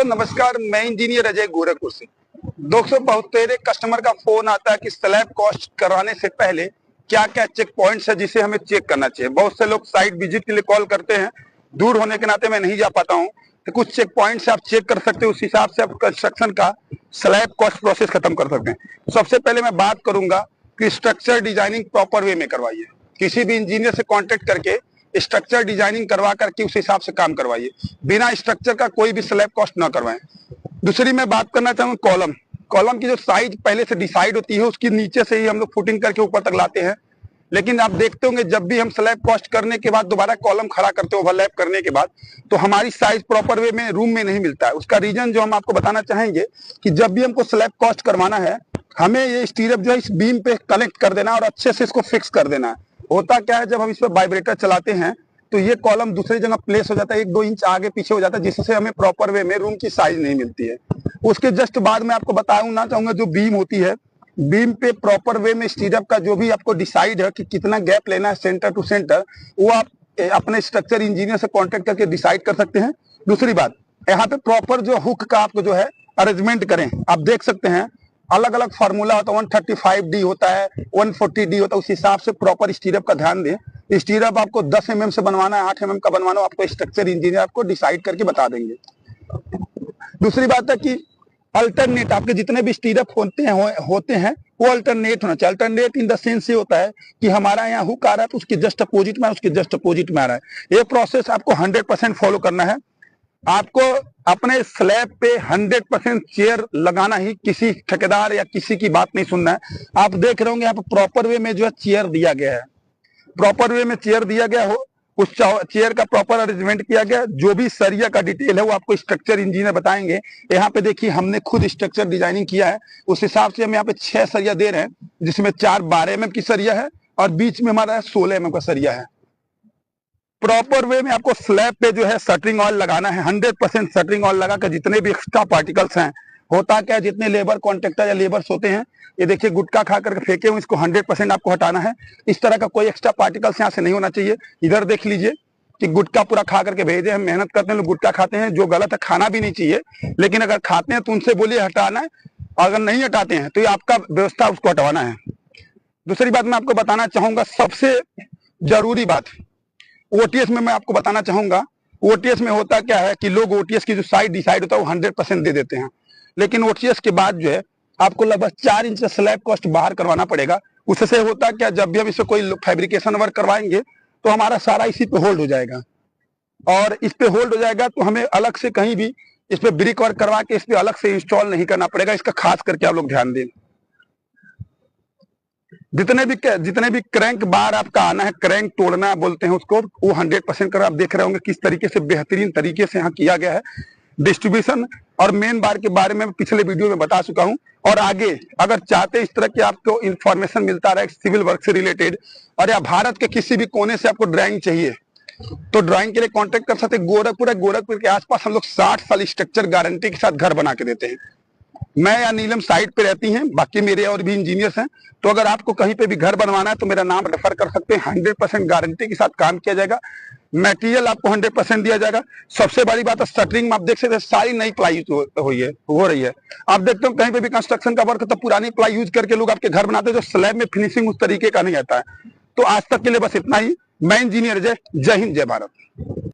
दोस्तों नमस्कार, मैं इंजीनियर अजय गोरखपुर से। दोस्तों बहुत तेरे कस्टमर का फोन आता है कि स्लैब कॉस्ट कराने से पहले क्या क्या चेक पॉइंट्स है जिसे हमें चेक करना चाहिए। बहुत से लोग साइट विजिट के लिए कॉल करते हैं, दूर होने के नाते मैं नहीं जा पाता हूं, तो कुछ चेक पॉइंट्स आप चेक कर सकते हैं, उस हिसाब से आप कंस्ट्रक्शन का स्लैब कॉस्ट प्रोसेस खत्म कर सकते हैं। सबसे पहले मैं बात करूंगा कि स्ट्रक्चर डिजाइनिंग प्रॉपर वे में करवाइए। किसी भी इंजीनियर से कॉन्टेक्ट करके स्ट्रक्चर डिजाइनिंग करवा करके उस हिसाब से काम करवाइए, बिना स्ट्रक्चर का कोई भी स्लैब कॉस्ट ना करवाएं। दूसरी मैं बात करना चाहूंगा कॉलम की जो साइज पहले से डिसाइड होती है उसकी नीचे से ही हम लोग फुटिंग करके ऊपर तक लाते हैं, लेकिन आप देखते होंगे जब भी हम स्लैब कॉस्ट करने के बाद दोबारा कॉलम खड़ा करते हैं ओवरलैप करने के बाद, तो हमारी साइज प्रॉपर वे में रूम में नहीं मिलता है। उसका रीजन जो हम आपको बताना चाहेंगे कि जब भी हमको स्लैब कॉस्ट करवाना है, हमें ये स्टीरअप जो है इस बीम पे कनेक्ट कर देना और अच्छे से इसको फिक्स कर देना है। होता क्या है, जब हम इस पर वाइब्रेटर चलाते हैं तो ये कॉलम दूसरी जगह प्लेस हो जाता है, 1-2 इंच आगे पीछे हो जाता है, जिससे हमें प्रॉपर वे में रूम की साइज नहीं मिलती है। उसके जस्ट बाद में आपको बताना चाहूंगा, जो बीम होती है, बीम पे प्रॉपर वे में स्टीरअप का जो भी आपको डिसाइड है कि कितना गैप लेना है सेंटर टू सेंटर, वो आप अपने स्ट्रक्चर इंजीनियर से कॉन्टेक्ट करके डिसाइड कर सकते हैं। दूसरी बात, यहाँ पे प्रॉपर जो हुक का आपको जो है अरेंजमेंट करें। आप देख सकते हैं अलग अलग फार्मूला होता है, 135D होता है, 140D होता है, उस हिसाब से प्रॉपर स्टीरअप का ध्यान दें। स्टीरअप आपको 10 mm से बनवाना है, 8 mm का बनवाना है, आपको स्ट्रक्चर इंजीनियर आपको डिसाइड करके बता देंगे। दूसरी बात है कि अल्टरनेट आपके जितने भी स्टीरअप होते हैं वो अल्टरनेट होना चाहिए। अल्टरनेट इन द सेंस ये होता है कि हमारा यहाँ हुक आ रहा है तो उसके जस्ट अपोजिट में, उसके जस्ट अपोजिट में आ रहा है। ये प्रोसेस आपको 100% फॉलो करना है। आपको अपने स्लैब पे 100% चेयर लगाना ही, किसी ठेकेदार या किसी की बात नहीं सुनना है। आप देख रहे होंगे यहाँ पे प्रॉपर वे में जो है चेयर दिया गया है, प्रॉपर वे में चेयर दिया गया हो, उस चेयर का प्रॉपर अरेंजमेंट किया गया। जो भी सरिया का डिटेल है वो आपको स्ट्रक्चर इंजीनियर बताएंगे। यहाँ पे देखिए हमने खुद स्ट्रक्चर डिजाइनिंग किया है, उस हिसाब से हम यहाँ पे 6 सरिया दे रहे हैं, जिसमें 4 12 mm की सरिया है और बीच में हमारा 16 mm का सरिया है। प्रॉपर वे में आपको स्लैब पे जो है शटरिंग ऑयल लगाना है, 100% शटरिंग ऑयल लगा कर जितने भी एक्स्ट्रा पार्टिकल्स हैं, होता क्या है जितने लेबर कॉन्ट्रैक्टर या लेबर्स होते हैं, ये देखिए गुटखा खा करके फेंके हुए, इसको 100% आपको हटाना है। इस तरह का कोई एक्स्ट्रा पार्टिकल्स यहाँ से नहीं होना चाहिए। इधर देख लीजिए कि गुटखा पूरा खा करके भेजे, हम मेहनत करते हैं, लोग गुटखा खाते हैं, जो गलत है, खाना भी नहीं चाहिए, लेकिन अगर खाते हैं तो उनसे बोलिए हटाना है, अगर नहीं हटाते हैं तो ये आपका व्यवस्था उसको हटवाना है। दूसरी बात मैं आपको बताना चाहूंगा, सबसे जरूरी बात ओटीएस में मैं आपको बताना चाहूंगा। ओटीएस में होता क्या है कि लोग ओटीएस की जो साइज डिसाइड होता है वो 100% दे देते हैं, लेकिन ओटीएस के बाद जो है आपको लगभग 4 इंच स्लैब कॉस्ट बाहर करवाना पड़ेगा। उससे होता क्या, जब भी हम इससे कोई फैब्रिकेशन वर्क करवाएंगे तो हमारा सारा इसी पे होल्ड हो जाएगा, और इस पे होल्ड हो जाएगा तो हमें अलग से कहीं भी इस पे ब्रिक वर्क करवा के इस पे अलग से इंस्टॉल नहीं करना पड़ेगा। इसका खास करके आप लोग ध्यान दें। जितने भी क्रैंक बार आपका आना है, क्रैंक तोड़ना बोलते हैं उसको, वो 100% कर। आप देख रहे होंगे किस तरीके से बेहतरीन तरीके से यहाँ किया गया है। डिस्ट्रीब्यूशन और मेन बार के बारे में पिछले वीडियो में बता चुका हूं, और आगे अगर चाहते इस तरह की आपको इंफॉर्मेशन मिलता रहे सिविल वर्क से रिलेटेड, और या भारत के किसी भी कोने से आपको ड्राइंग चाहिए तो ड्राइंग के लिए कांटेक्ट कर सकते हैं। गोरखपुर के आसपास हम लोग 60 साल स्ट्रक्चर गारंटी के साथ घर बना के देते हैं। मैं या नीलम साइट पे रहती हैं, बाकी मेरे और भी इंजीनियर्स हैं, तो अगर आपको कहीं पे भी घर बनवाना है तो मेरा नाम रेफर कर सकते हैं। 100% गारंटी के साथ काम किया जाएगा, मटेरियल आपको 100% दिया जाएगा। सबसे बड़ी बात है शटरिंग में आप देख सकते हैं सारी नई प्लाई हो रही है। आप देखते हो कहीं पे भी कंस्ट्रक्शन का वर्क तो पुरानी प्लाई यूज करके लोग आपके घर बनाते हैं, जो स्लैब में फिनिशिंग उस तरीके का नहीं आता है। तो आज तक के लिए बस इतना ही। मैं इंजीनियर जय हिंद, जय भारत।